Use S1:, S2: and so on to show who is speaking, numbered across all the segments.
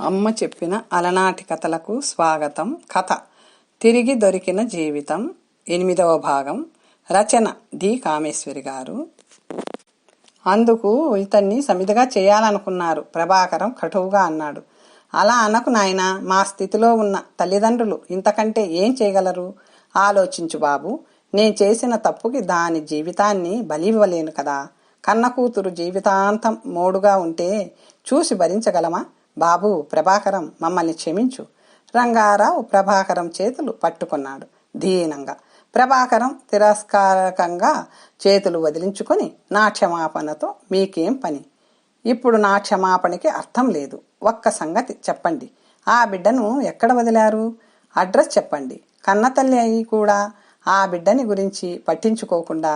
S1: అమ్మ చెప్పిన అలనాటి కథలకు స్వాగతం. కథ తిరిగి దొరికిన జీవితం 8వ భాగం. రచన డి కామేశ్వరి గారు. అందుకు ఇతన్ని సమిధిగా చేయాలనుకున్నారు. ప్రభాకరం కటువుగా అన్నాడు. అలా అనకు నాయనా, మా స్థితిలో ఉన్న తల్లిదండ్రులు ఇంతకంటే ఏం చేయగలరు? ఆలోచించు బాబు. నేను చేసిన తప్పుకి దాని జీవితాన్ని బలివ్వలేను కదా. కన్న కూతురు జీవితాంతం మోడుగా ఉంటే చూసి భరించగలమా? బాబు, ప్రభాకరం, మమ్మల్ని క్షమించు. రంగారావు ప్రభాకరం చేతులు పట్టుకున్నాడు దీనంగా. ప్రభాకరం తిరస్కారకంగా చేతులు వదిలించుకొని, నా క్షమాపణతో మీకేం పని? ఇప్పుడు నా క్షమాపణకి అర్థం లేదు. ఒక్క సంగతి చెప్పండి, ఆ బిడ్డను ఎక్కడ వదిలారు? అడ్రస్ చెప్పండి. కన్నతల్లి అయి కూడా ఆ బిడ్డని గురించి పట్టించుకోకుండా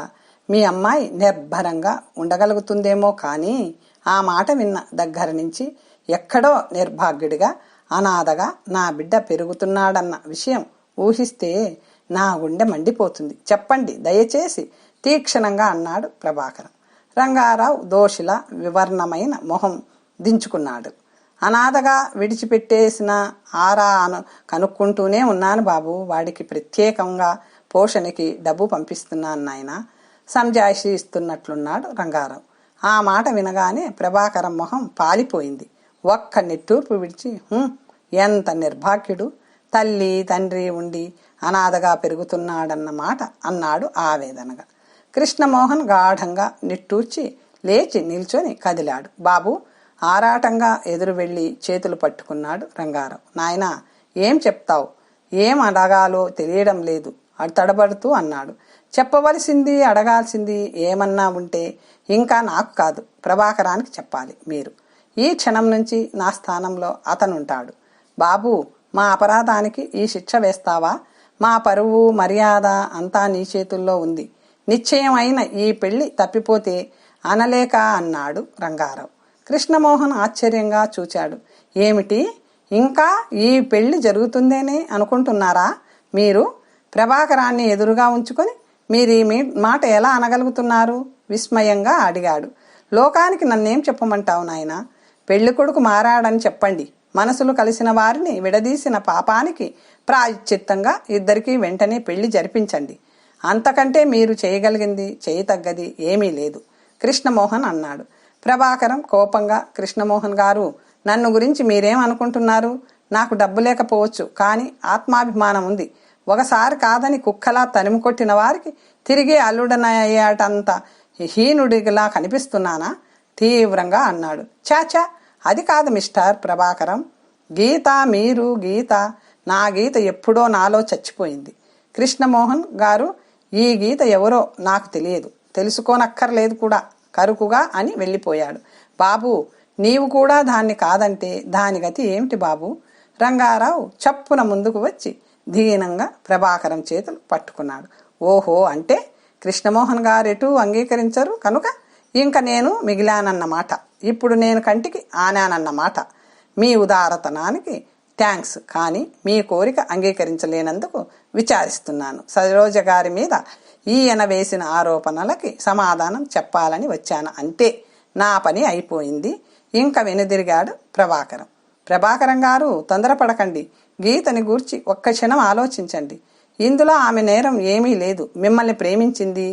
S1: మీ అమ్మాయి నిర్భరంగా ఉండగలుగుతుందేమో, కానీ ఆ మాట విన్న దగ్గర నుంచి ఎక్కడో నిర్భాగ్యుడిగా, అనాథగా నా బిడ్డ పెరుగుతున్నాడన్న విషయం ఊహిస్తే నా గుండె మండిపోతుంది. చెప్పండి దయచేసి, తీక్షణంగా అన్నాడు ప్రభాకరం. రంగారావు దోషిలా వివర్ణమైన మొహం దించుకున్నాడు. అనాథగా విడిచిపెట్టేసిన కనుక్కుంటూనే ఉన్నాను బాబు. వాడికి ప్రత్యేకంగా పోషణకి డబ్బు పంపిస్తున్నాను నాయన, సంజాయిషి ఇస్తున్నట్లున్నాడు రంగారావు. ఆ మాట వినగానే ప్రభాకరం మొహం పాలిపోయింది. ఒక్క నిట్టూర్పు విడిచి, ఎంత నిర్భాగ్యుడు, తల్లి తండ్రి ఉండి అనాథగా పెరుగుతున్నాడన్న మాట అన్నాడు ఆవేదనగా. కృష్ణమోహన్ గాఢంగా నిట్టూర్చి లేచి నిల్చొని కదిలాడు. బాబు, ఆరాటంగా ఎదురు వెళ్ళి చేతులు పట్టుకున్నాడు రంగారావు. నాయనా, ఏం చెప్తావు? ఏం అడగాలో తెలియడం లేదు తడబడుతూ అన్నాడు. చెప్పవలసింది, అడగాల్సింది ఏమన్నా ఉంటే ఇంకా నాకు కాదు, ప్రభాకరానికి చెప్పాలి. మీరు ఈ క్షణం నుంచి నా స్థానంలో అతనుంటాడు. బాబు, మా అపరాధానికి ఈ శిక్ష వేస్తావా? మా పరువు మర్యాద అంతా నీ చేతుల్లో ఉంది. నిశ్చయం అయిన ఈ పెళ్లి తప్పిపోతే అనలేక అన్నాడు రంగారావు. కృష్ణమోహన్ ఆశ్చర్యంగా చూచాడు. ఏమిటి, ఇంకా ఈ పెళ్లి జరుగుతుందేనే అనుకుంటున్నారా మీరు? ప్రభాకరాన్ని ఎదురుగా ఉంచుకొని మీరు ఈ మాట ఎలా అనగలుగుతున్నారు? విస్మయంగా అడిగాడు. లోకానికి నన్నేం చెప్పమంటావు నాయనా? పెళ్లి కొడుకు మారాడని చెప్పండి. మనసులు కలిసిన వారిని విడదీసిన పాపానికి ప్రాయశ్చిత్తంగా ఇద్దరికీ వెంటనే పెళ్లి జరిపించండి. అంతకంటే మీరు చేయగలిగింది, చేయతగ్గది ఏమీ లేదు, కృష్ణమోహన్ అన్నాడు. ప్రభాకరం కోపంగా, కృష్ణమోహన్ గారు, నన్ను గురించి మీరేం అనుకుంటున్నారు? నాకు డబ్బు లేకపోవచ్చు, కానీ ఆత్మాభిమానం ఉంది. ఒకసారి కాదని కుక్కలా తరిమి కొట్టిన వారికి తిరిగి అల్లుడనయ్యేటంత హీనుడిలా కనిపిస్తున్నానా? తీవ్రంగా అన్నాడు. చాచా, అది కాదు మిస్టర్ ప్రభాకరం. గీత, మీరు గీత, నా గీత ఎప్పుడో నాలో చచ్చిపోయింది. కృష్ణమోహన్ గారు, ఈ గీత ఎవరో నాకు తెలియదు, తెలుసుకోనక్కర్లేదు కూడా, కరుకుగా అని వెళ్ళిపోయాడు. బాబు, నీవు కూడా దాన్ని కాదంటే దాని గతి ఏమిటి బాబు? రంగారావు చప్పున ముందుకు వచ్చి దీనంగా ప్రభాకరం చేతులు పట్టుకున్నాడు. ఓహో, అంటే కృష్ణమోహన్ గారెటూ అంగీకరించరు కనుక ఇంక నేను మిగిలానన్నమాట. ఇప్పుడు నేను కంటికి ఆనానన్నమాట. మీ ఉదారతనానికి థ్యాంక్స్, కానీ మీ కోరిక అంగీకరించలేనందుకు విచారిస్తున్నాను. సరోజ గారి మీద ఈయన వేసిన ఆరోపణలకి సమాధానం చెప్పాలని వచ్చాను, అంతే. నా పని అయిపోయింది. ఇంక వెనుదిరిగాడు ప్రభాకరం. ప్రభాకరం గారు, తొందరపడకండి. గీతని గూర్చి ఒక్క క్షణం ఆలోచించండి. ఇందులో ఆమె నేరం ఏమీ లేదు. మిమ్మల్ని ప్రేమించింది,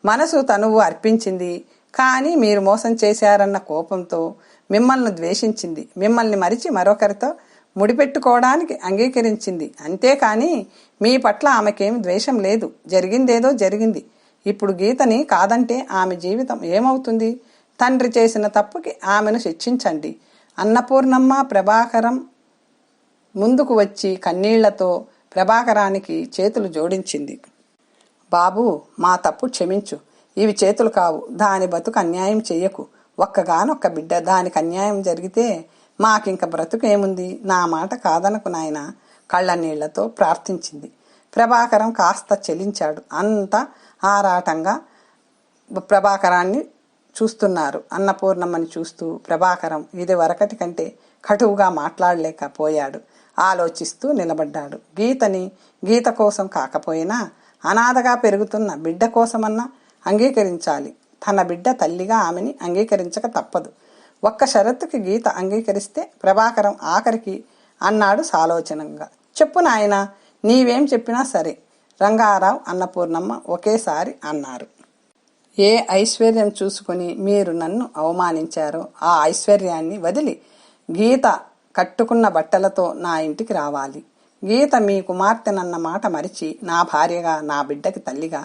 S1: మనసు తనువు అర్పించింది. కానీ మీరు మోసం చేశారన్న కోపంతో మిమ్మల్ని ద్వేషించింది. మిమ్మల్ని మరిచి మరొకరితో ముడిపెట్టుకోవడానికి అంగీకరించింది. అంతేకాని మీ పట్ల ఆమెకేం ద్వేషం లేదు. జరిగిందేదో జరిగింది. ఇప్పుడు గీతని కాదంటే ఆమె జీవితం ఏమవుతుంది? తండ్రి చేసిన తప్పుకి ఆమెను శిక్షించండి. అన్నపూర్ణమ్మ ప్రభాకరం ముందుకు వచ్చి కన్నీళ్లతో ప్రభాకరానికి చేతులు జోడించింది. బాబు, మా తప్పు క్షమించు. ఇవి చేతులు కావు. దాని బతుకు అన్యాయం చెయ్యకు. ఒక్కగానొక్క బిడ్డ, దానికి అన్యాయం జరిగితే మాకింక బ్రతుకేముంది? నా మాట కాదనకు నాయన, కళ్ళనీళ్లతో ప్రార్థించింది. ప్రభాకరం కాస్త చెలించాడు. అంతా ఆరాటంగా ప్రభాకరాన్ని చూస్తున్నారు. అన్నపూర్ణమ్మని చూస్తూ ప్రభాకరం ఇది వరకటి కంటే కటువుగా మాట్లాడలేకపోయాడు. ఆలోచిస్తూ నిలబడ్డాడు. గీత కోసం కాకపోయినా అనాథగా పెరుగుతున్న బిడ్డ కోసమన్నా అంగీకరించాలి. తన బిడ్డ తల్లిగా ఆమెని అంగీకరించక తప్పదు. ఒక్క షరతుకి గీత అంగీకరిస్తే ప్రభాకరం ఆఖరికి అన్నాడు సాలోచనంగా. చెప్పు నాయనా, నీవేం చెప్పినా సరే. రంగారావు, అన్నపూర్ణమ్మ ఒకేసారి అన్నారు. ఏ ఐశ్వర్యం చూసుకుని మీరు నన్ను అవమానించారో ఆ ఐశ్వర్యాన్ని వదిలి గీత కట్టుకున్న బట్టలతో నా ఇంటికి రావాలి. గీత మీ కుమార్తెనన్న మాట మరిచి నా భార్యగా, నా బిడ్డకి తల్లిగా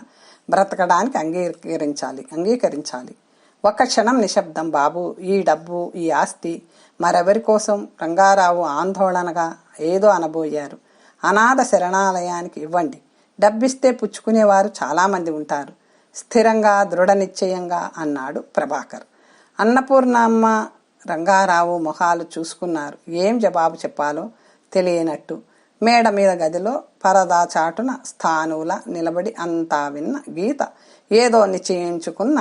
S1: బ్రతకడానికి అంగీకరించాలి. ఒక్క క్షణం నిశ్శబ్దం. బాబు, ఈ డబ్బు, ఈ ఆస్తి మరెవరి కోసం? రంగారావు ఆందోళనగా ఏదో అనబోయారు. అనాథ శరణాలయానికి ఇవ్వండి. డబ్బిస్తే పుచ్చుకునేవారు చాలామంది ఉంటారు, స్థిరంగా దృఢ నిశ్చయంగా అన్నాడు ప్రభాకర్. అన్నపూర్ణమ్మ, రంగారావు మొహాలు చూసుకున్నారు. ఏం జవాబు చెప్పాలో తెలియనట్టు. మేడ మీద గదిలో పరదా చాటున స్థానువులా నిలబడి అంతా విన్న గీత ఏదో నిశ్చయించుకున్న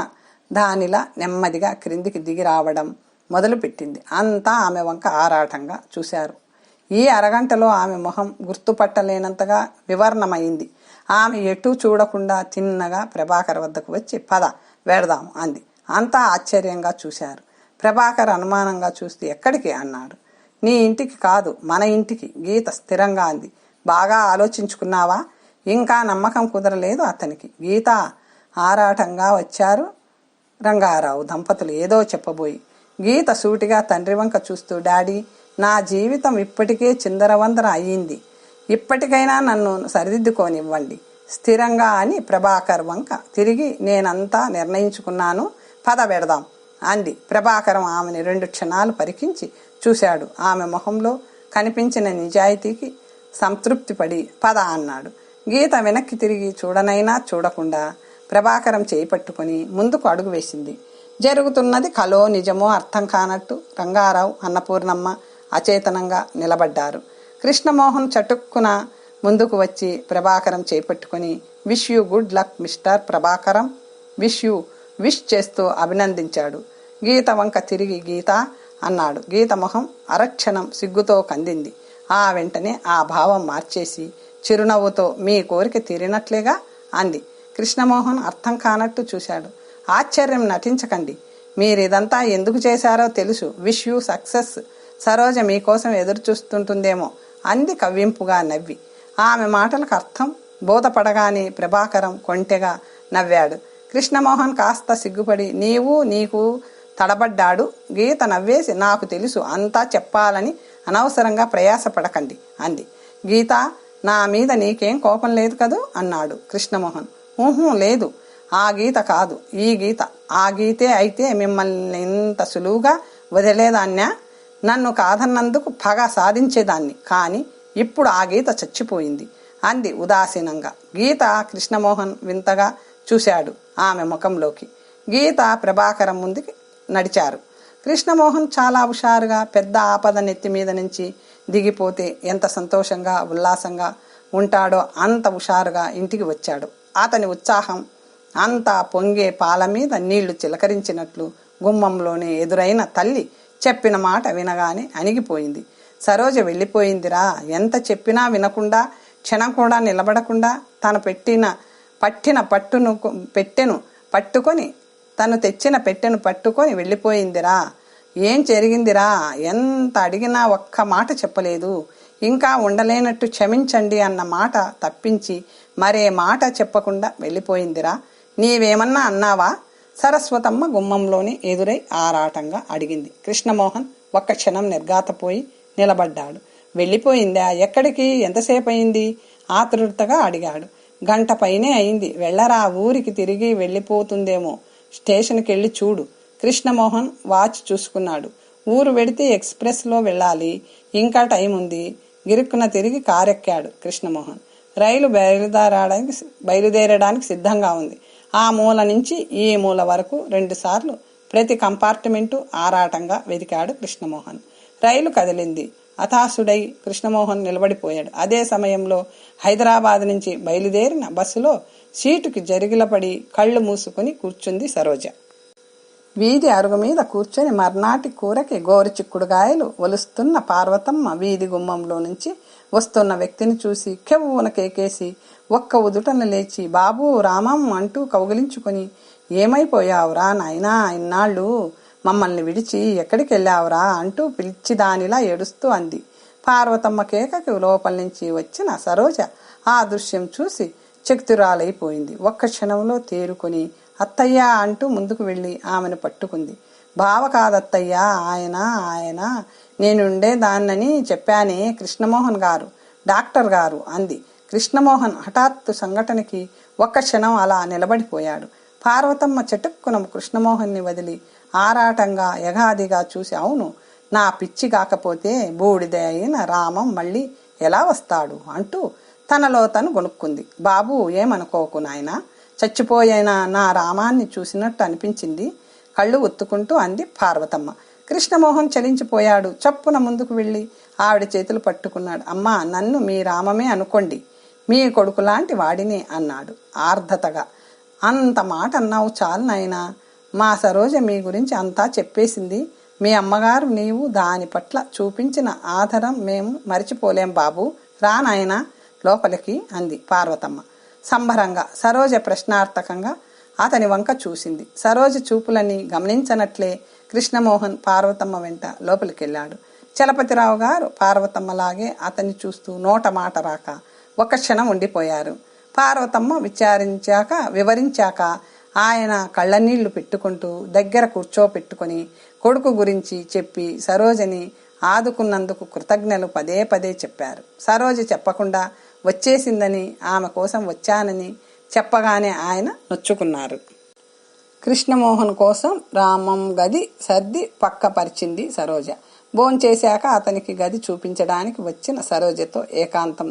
S1: దానిలా నెమ్మదిగా క్రిందికి దిగి రావడం మొదలుపెట్టింది. అంతా ఆమె వంక ఆరాటంగా చూశారు. ఈ అరగంటలో ఆమె మొహం గుర్తుపట్టలేనంతగా వివర్ణమైంది. ఆమె ఎటూ చూడకుండా తిన్నగా ప్రభాకర్ వద్దకు వచ్చి పద వెడదాం అంది. అంతా ఆశ్చర్యంగా చూశారు. ప్రభాకర్ అనుమానంగా చూస్తూ ఎక్కడికి అన్నాడు. నీ ఇంటికి కాదు, మన ఇంటికి, గీత స్థిరంగా అంది. బాగా ఆలోచించుకున్నావా? ఇంకా నమ్మకం కుదరలేదు అతనికి. గీత ఆరాటంగా వచ్చారు రంగారావు దంపతులు ఏదో చెప్పబోయి. గీత సూటిగా తండ్రి వంక చూస్తూ, డాడీ, నా జీవితం ఇప్పటికే చిందరవందర అయ్యింది. ఇప్పటికైనా నన్ను సరిదిద్దుకోనివ్వండి స్థిరంగా అని ప్రభాకర్ వంక తిరిగి, నేనంతా నిర్ణయించుకున్నాను, పద వెడదాం అంది. ప్రభాకరం ఆమెని 2 క్షణాలు పరికించి చూశాడు. ఆమె మొహంలో కనిపించిన నిజాయితీకి సంతృప్తి పడి పద అన్నాడు. గీత వెనక్కి తిరిగి చూడనైనా చూడకుండా ప్రభాకరం చేయి పట్టుకుని ముందుకు అడుగు వేసింది. జరుగుతున్నది కలో నిజమో అర్థం కానట్టు రంగారావు, అన్నపూర్ణమ్మ అచేతనంగా నిలబడ్డారు. కృష్ణమోహన్ చటుక్కున ముందుకు వచ్చి ప్రభాకరం చేపట్టుకుని, wish you good luck Mr Prabhakaram, wish చేస్తూ అభినందించాడు. గీత వంక తిరిగి గీత అన్నాడు. గీత మొహం అరక్షణం సిగ్గుతో కందింది. ఆ వెంటనే ఆ భావం మార్చేసి చిరునవ్వుతో, మీ కోరిక తీరినట్లేగా అంది. కృష్ణమోహన్ అర్థం కానట్టు చూశాడు. ఆశ్చర్యం నటించకండి, మీరిదంతా ఎందుకు చేశారో తెలుసు. Wish you success. సరోజ మీకోసం ఎదురు చూస్తుంటుందేమో అంది కవ్వింపుగా నవ్వి. ఆమె మాటలకు అర్థం బోధపడగానే ప్రభాకరం కొంటెగా నవ్వాడు. కృష్ణమోహన్ కాస్త సిగ్గుపడి నీకు తడబడ్డాడు. గీత నవ్వేసి, నాకు తెలుసు, అంతా చెప్పాలని అనవసరంగా ప్రయాసపడకండి అంది. గీత, నా మీద నీకేం కోపం లేదు కదూ అన్నాడు కృష్ణమోహన్. లేదు, ఆ గీత కాదు, ఈ గీత. ఆ గీతే అయితే మిమ్మల్ని ఇంత సులువుగా వదిలేదాన్యా? నన్ను కాదన్నందుకు పగ సాధించేదాన్ని, కానీ ఇప్పుడు ఆ గీత చచ్చిపోయింది అంది ఉదాసీనంగా. గీత కృష్ణమోహన్ వింతగా చూశాడు ఆమె ముఖంలోకి. గీత ప్రభాకరం ముందుకి నడిచారు. కృష్ణమోహన్ చాలా హుషారుగా పెద్ద ఆపద నెత్తి మీద నుంచి దిగిపోతే ఎంత సంతోషంగా ఉల్లాసంగా ఉంటాడో అంత హుషారుగా ఇంటికి వచ్చాడు. అతని ఉత్సాహం అంతా పొంగే పాల మీద నీళ్లు చిలకరించినట్లు గుమ్మంలోనే ఎదురైన తల్లి చెప్పిన మాట వినగానే అణిగిపోయింది. సరోజ వెళ్ళిపోయిందిరా. ఎంత చెప్పినా వినకుండా, క్షణం కూడా నిలబడకుండా తను తెచ్చిన పెట్టెను పట్టుకొని వెళ్ళిపోయిందిరా. ఏం జరిగిందిరా? ఎంత అడిగినా ఒక్క మాట చెప్పలేదు. ఇంకా ఉండలేనట్టు క్షమించండి అన్న మాట తప్పించి మరే మాట చెప్పకుండా వెళ్ళిపోయిందిరా. నీవేమన్నా అన్నావా? సరస్వతమ్మ గుమ్మంలోని ఎదురై ఆరాటంగా అడిగింది. కృష్ణమోహన్ ఒక్క క్షణం నిర్ఘాతపోయి నిలబడ్డాడు. వెళ్ళిపోయిందా? ఎక్కడికి? ఎంతసేపు అయింది? ఆతృతగా అడిగాడు. గంట పైనే అయింది. వెళ్ళరా, ఊరికి తిరిగి వెళ్ళిపోతుందేమో. స్టేషన్కి వెళ్ళి చూడు. కృష్ణమోహన్ వాచ్ చూసుకున్నాడు. ఊరు వెడితే ఎక్స్ప్రెస్లో వెళ్ళాలి, ఇంకా టైం ఉంది. గిరుక్కున తిరిగి కారెక్కాడు కృష్ణమోహన్. రైలు బయలుదేరడానికి సిద్ధంగా ఉంది. ఆ మూల నుంచి ఈ మూల వరకు 2 సార్లు ప్రతి కంపార్ట్మెంటు ఆరాటంగా వెతికాడు కృష్ణమోహన్. రైలు కదిలింది. హతాశుడై కృష్ణమోహన్ నిలబడిపోయాడు. అదే సమయంలో హైదరాబాద్ నుంచి బయలుదేరిన బస్సులో సీటుకి జరిగిలపడి కళ్ళు మూసుకుని కూర్చుంది సరోజ. వీధి అరుగు మీద కూర్చొని మర్నాటి కూరకి గోరుచిక్కుడుగాయలు ఒలుస్తున్న పార్వతమ్మ వీధి గుమ్మంలో నుంచి వస్తున్న వ్యక్తిని చూసి కెవ్వున కేకేసి ఒక్క ఉదుటన లేచి, బాబూ, రామం అంటూ కౌగిలించుకొని, ఏమైపోయావురా నాయనా, ఇన్నాళ్ళు మమ్మల్ని విడిచి ఎక్కడికి వెళ్ళావురా అంటూ పిలిచిదానిలా ఏడుస్తూ అంది. పార్వతమ్మ కేకకి లోపల నుంచి వచ్చిన సరోజ ఆ దృశ్యం చూసి చక్తురాలైపోయింది. ఒక్క క్షణంలో తేరుకొని అత్తయ్య అంటూ ముందుకు వెళ్ళి ఆమెను పట్టుకుంది. బావ కాదత్తయ్యా, ఆయన నేనుండే దాన్నని చెప్పానే, కృష్ణమోహన్ గారు, డాక్టర్ గారు అంది. కృష్ణమోహన్ హఠాత్తు సంఘటనకి ఒక్క క్షణం అలా నిలబడిపోయాడు. పార్వతమ్మ చటుక్కున కృష్ణమోహన్ని వదిలి ఆరాటంగా యగాదిగా చూసి, అవును, నా పిచ్చి కాకపోతే బూడిద అయిన రామం మళ్ళీ ఎలా వస్తాడు అంటూ తనలో తను గొనుక్కుంది. బాబు, ఏమనుకోకు నాయనా, చచ్చిపోయిన నా రామాన్ని చూసినట్టు అనిపించింది కళ్ళు ఒత్తుకుంటూ అంది పార్వతమ్మ. కృష్ణమోహన్ చలించిపోయాడు. చప్పున ముందుకు వెళ్ళి ఆవిడ చేతులు పట్టుకున్నాడు. అమ్మా, నన్ను మీ రామమే అనుకోండి, మీ కొడుకులాంటి వాడిని అన్నాడు ఆర్ధతగా. అంత మాట అన్నావు చాలు నాయనా, మా సరోజ మీ గురించి అంతా చెప్పేసింది. మీ అమ్మగారు నీవు దాని పట్ల చూపించిన ఆదరం మేము మరిచిపోలేం బాబు, రా నాయనా లోపలికి అంది పార్వతమ్మ సంబరంగా. సరోజ ప్రశ్నార్థకంగా అతని వంక చూసింది. సరోజ చూపులని గమనించనట్లే కృష్ణమోహన్ పార్వతమ్మ వెంట లోపలికెళ్ళాడు. చలపతిరావు గారు పార్వతమ్మలాగే అతన్ని చూస్తూ నోట మాట రాక ఒక క్షణం ఉండిపోయారు. పార్వతమ్మ వివరించాక ఆయన కళ్ళనీళ్లు పెట్టుకుంటూ దగ్గర కూర్చోపెట్టుకుని కొడుకు గురించి చెప్పి సరోజని ఆదుకున్నందుకు కృతజ్ఞతలు పదే పదే చెప్పారు. సరోజ చెప్పకుండా వచ్చేసిందని, ఆమె కోసం వచ్చానని చెప్పగానే ఆయన నొచ్చుకున్నారు. కృష్ణమోహన్ కోసం రామం గది సర్ది పక్క పరిచింది సరోజ. భోంచేశాక అతనికి గది చూపించడానికి వచ్చిన సరోజతో ఏకాంతం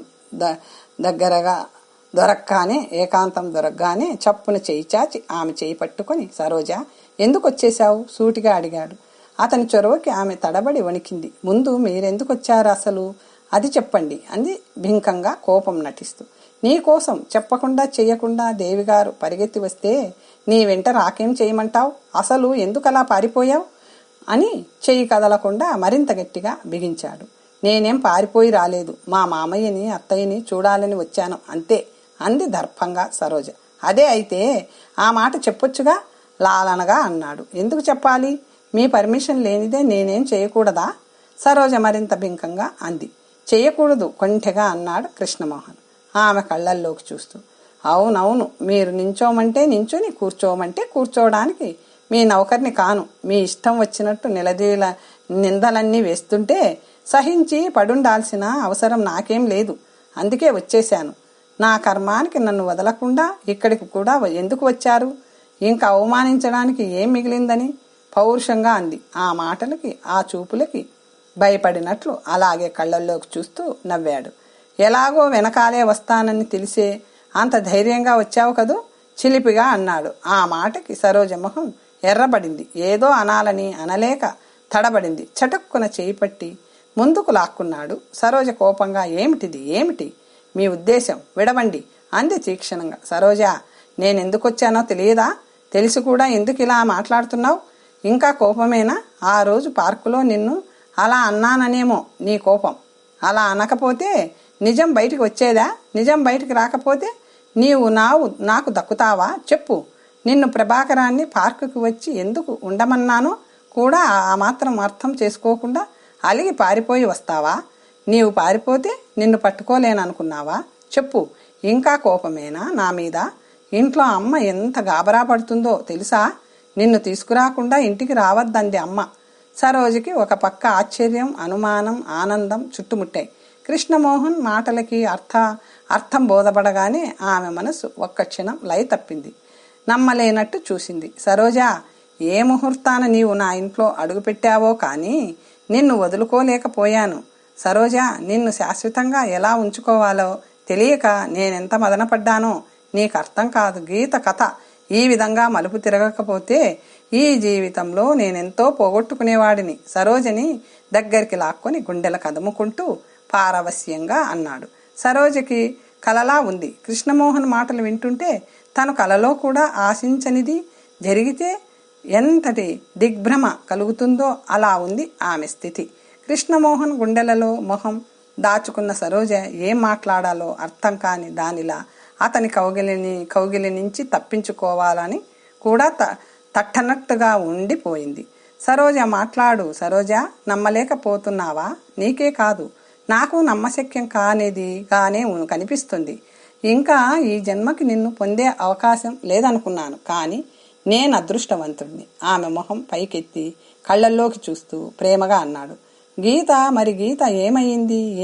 S1: దొరకగానే చప్పున చేయి చాచి ఆమె చేయి పట్టుకొని, సరోజ, ఎందుకు వచ్చేశావు సూటిగా అడిగాడు. అతని చొరవకి ఆమె తడబడి వణికింది. ముందు మీరెందుకు వచ్చారు అసలు, అది చెప్పండి అంది భింకంగా కోపం నటిస్తూ. నీకోసం చెప్పకుండా చెయ్యకుండా దేవిగారు పరిగెత్తి వస్తే నీ వెంట రాకేం చేయమంటావు, అసలు ఎందుకలా పారిపోయావు అని చెయ్యి కదలకుండా మరింత గట్టిగా బిగించాడు. నేనేం పారిపోయి రాలేదు, మా మామయ్యని అత్తయ్యని చూడాలని వచ్చాను అంతే అంది దర్పంగా సరోజ. అదే అయితే ఆ మాట చెప్పొచ్చుగా లాలనగా అన్నాడు. ఎందుకు చెప్పాలి, మీ పర్మిషన్ లేనిదే నేనేం చేయకూడదా, సరోజ మరింత బింకంగా అంది. చెయ్యకూడదు కొంటెగా అన్నాడు కృష్ణమోహన్ ఆమె కళ్ళల్లోకి చూస్తూ. అవునవును, మీరు నించోమంటే నించొని కూర్చోమంటే కూర్చోవడానికి మీ నౌకర్ని కాను. మీ ఇష్టం వచ్చినట్టు నిందలన్నీ వేస్తుంటే సహించి పడుండాల్సిన అవసరం నాకేం లేదు. అందుకే వచ్చేశాను. నా కర్మానికి నన్ను వదలకుండా ఇక్కడికి కూడా ఎందుకు వచ్చారు, ఇంకా అవమానించడానికి ఏం మిగిలిందని పౌరుషంగా అంది. ఆ మాటలకి ఆ చూపులకి భయపడినట్లు అలాగే కళ్ళల్లోకి చూస్తూ నవ్వాడు. ఎలాగో వెనకాలే వస్తానని తెలిసే అంత ధైర్యంగా వచ్చావు కదూ చిలిపిగా అన్నాడు. ఆ మాటకి సరోజ మొహం ఎర్రబడింది. ఏదో అనాలని అనలేక తడబడింది. చటుక్కున చేయి పట్టి ముందుకు లాక్కున్నాడు. సరోజ కోపంగా, ఏమిటి మీ ఉద్దేశం, విడవండి అంది తీక్షణంగా. సరోజ, నేనెందుకొచ్చానో తెలియదా, తెలిసి కూడా ఎందుకు ఇలా మాట్లాడుతున్నావు, ఇంకా కోపమేనా, ఆ రోజు పార్కులో నిన్ను అలా అన్నాననేమో నీ కోపం, అలా అనకపోతే నిజం బయటికి వచ్చేదా, నిజం బయటికి రాకపోతే నీవు నాకు దక్కుతావా చెప్పు, నిన్ను ప్రభాకరాన్ని పార్కుకి వచ్చి ఎందుకు ఉండమన్నానో కూడా ఆ మాత్రం అర్థం చేసుకోకుండా అలిగి పారిపోయి వస్తావా, నీవు పారిపోతే నిన్ను పట్టుకోలేననుకున్నావా చెప్పు, ఇంకా కోపమేనా నా మీద, ఇంట్లో అమ్మ ఎంత గాబరా పడుతుందో తెలుసా, నిన్ను తీసుకురాకుండా ఇంటికి రావద్దంది అమ్మ. సరోజకి ఒక పక్క ఆశ్చర్యం, అనుమానం, ఆనందం చుట్టుముట్టాయి. కృష్ణమోహన్ మాటలకి అర్థం బోధపడగానే ఆమె మనసు ఒక్క క్షణం లయ తప్పింది. నమ్మలేనట్టు చూసింది. సరోజా, ఏ ముహూర్తాన నీవు నా ఇంట్లో అడుగుపెట్టావో కానీ నిన్ను వదులుకోలేకపోయాను. సరోజా, నిన్ను శాశ్వతంగా ఎలా ఉంచుకోవాలో తెలియక నేనెంత మదనపడ్డానో నీకు అర్థం కాదు. గీత కథ ఈ విధంగా మలుపు తిరగకపోతే ఈ జీవితంలో నేనెంతో పోగొట్టుకునేవాడిని. సరోజని దగ్గరికి లాక్కొని గుండెల కదుముకుంటూ పారవస్యంగా అన్నాడు. సరోజకి కలలా ఉంది. కృష్ణమోహన్ మాటలు వింటుంటే తను కలలో కూడా ఆశించనిది జరిగితే ఎంతటి దిగ్భ్రమ కలుగుతుందో అలా ఉంది ఆమె స్థితి. కృష్ణమోహన్ గుండెలలో మొహం దాచుకున్న సరోజ ఏం మాట్లాడాలో అర్థం కాని దానిలా అతని కౌగిలి నుంచి తప్పించుకోవాలని కూడా తట్టనట్టుగా ఉండిపోయింది. సరోజ మాట్లాడు. సరోజ, నమ్మలేకపోతున్నావా? నీకే కాదు, నాకు నమ్మశక్యం కానిదిగానే కనిపిస్తుంది. ఇంకా ఈ జన్మకి నిన్ను పొందే అవకాశం లేదనుకున్నాను. కానీ నేను అదృష్టవంతుడిని. ఆమె మొహం పైకెత్తి కళ్ళల్లోకి చూస్తూ ప్రేమగా అన్నాడు. గీత, మరి గీత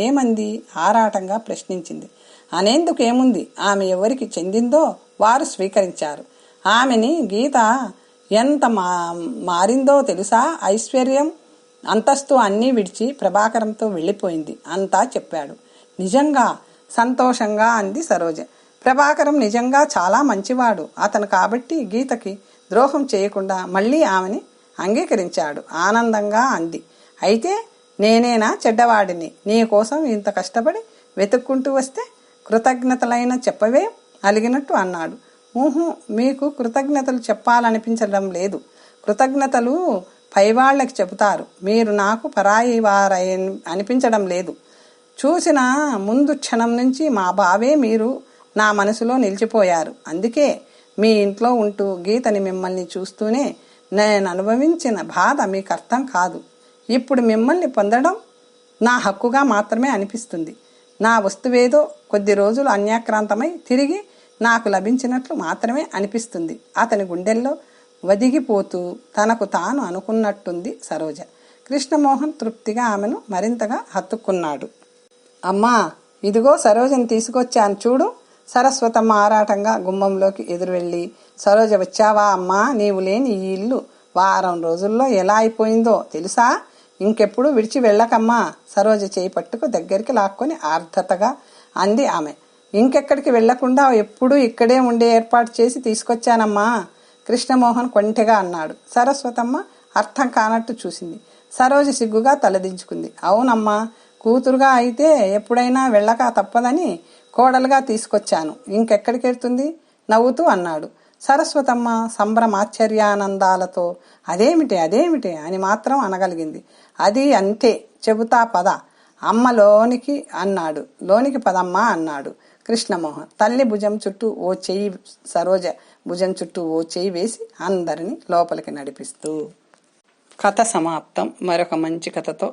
S1: ఏమంది ఆరాటంగా ప్రశ్నించింది. అనేందుకేముంది, ఆమె ఎవరికి చెందిందో వారు స్వీకరించారు. ఆమెని గీత ఎంత మారిందో తెలుసా? ఐశ్వర్యం, అంతస్తు అన్నీ విడిచి ప్రభాకరంతో వెళ్ళిపోయింది. అంతా చెప్పాడు. నిజంగా? సంతోషంగా అంది సరోజ. ప్రభాకరం నిజంగా చాలా మంచివాడు. అతను కాబట్టి గీతకి ద్రోహం చేయకుండా మళ్ళీ ఆమెని అంగీకరించాడు. ఆనందంగా అంది. అయితే నేనేనా చెడ్డవాడిని? నీ కోసం ఇంత కష్టపడి వెతుక్కుంటూ వస్తే కృతజ్ఞతలైన చెప్పవే అలిగినట్టు అన్నాడు. మీకు కృతజ్ఞతలు చెప్పాలనిపించడం లేదు. కృతజ్ఞతలు పైవాళ్లకి చెబుతారు. మీరు నాకు పరాయి అనిపించడం లేదు. చూసిన ముందు క్షణం నుంచి మా బావే మీరు నా మనసులో నిలిచిపోయారు. అందుకే మీ ఇంట్లో ఉంటూ గీతని మిమ్మల్ని చూస్తూనే నేను అనుభవించిన బాధ మీకు అర్థం కాదు. ఇప్పుడు మిమ్మల్ని పొందడం నా హక్కుగా మాత్రమే అనిపిస్తుంది. నా వస్తువేదో కొద్ది రోజులు అన్యాక్రాంతమై తిరిగి నాకు లభించినట్లు మాత్రమే అనిపిస్తుంది. అతని గుండెల్లో వదిగిపోతూ తనకు తాను అనుకున్నట్టుంది సరోజ. కృష్ణమోహన్ తృప్తిగా ఆమెను మరింతగా హత్తుకున్నాడు. అమ్మా, ఇదిగో సరోజని తీసుకొచ్చాను చూడు. సరస్వతమ్మ ఆరాటంగా గుమ్మంలోకి ఎదురు వెళ్ళి, సరోజ వచ్చావా అమ్మా? నీవు లేని ఈ ఇల్లు వారం రోజుల్లో ఎలా అయిపోయిందో తెలుసా? ఇంకెప్పుడు విడిచి వెళ్ళకమ్మా. సరోజ చేయి పట్టుకు దగ్గరికి లాక్కొని ఆర్ద్రతగా అంది ఆమె. ఇంకెక్కడికి వెళ్లకుండా ఎప్పుడూ ఇక్కడే ఉండే ఏర్పాటు చేసి తీసుకొచ్చానమ్మా, కృష్ణమోహన్ కొంటెగా అన్నాడు. సరస్వతమ్మ అర్థం కానట్టు చూసింది. సరోజ సిగ్గుగా తలదించుకుంది. అవునమ్మా, కూతురుగా అయితే ఎప్పుడైనా వెళ్ళక తప్పదని కోడలుగా తీసుకొచ్చాను. ఇంకెక్కడికి వెళ్తుంది? నవ్వుతూ అన్నాడు. సరస్వతమ్మ సంభ్రమాశ్చర్యానందాలతో అదేమిటి అని మాత్రం అనగలిగింది. అది అంతే, చెబుతా పద అమ్మ లోనికి అన్నాడు. లోనికి పదమ్మా అన్నాడు కృష్ణమోహన్. తల్లి భుజం చుట్టూ ఓ చెయ్యి, సరోజ భుజం చుట్టూ ఓ చెయ్యి వేసి అందరినీ లోపలికి నడిపిస్తూ. కథ సమాప్తం. మరొక మంచి కథతో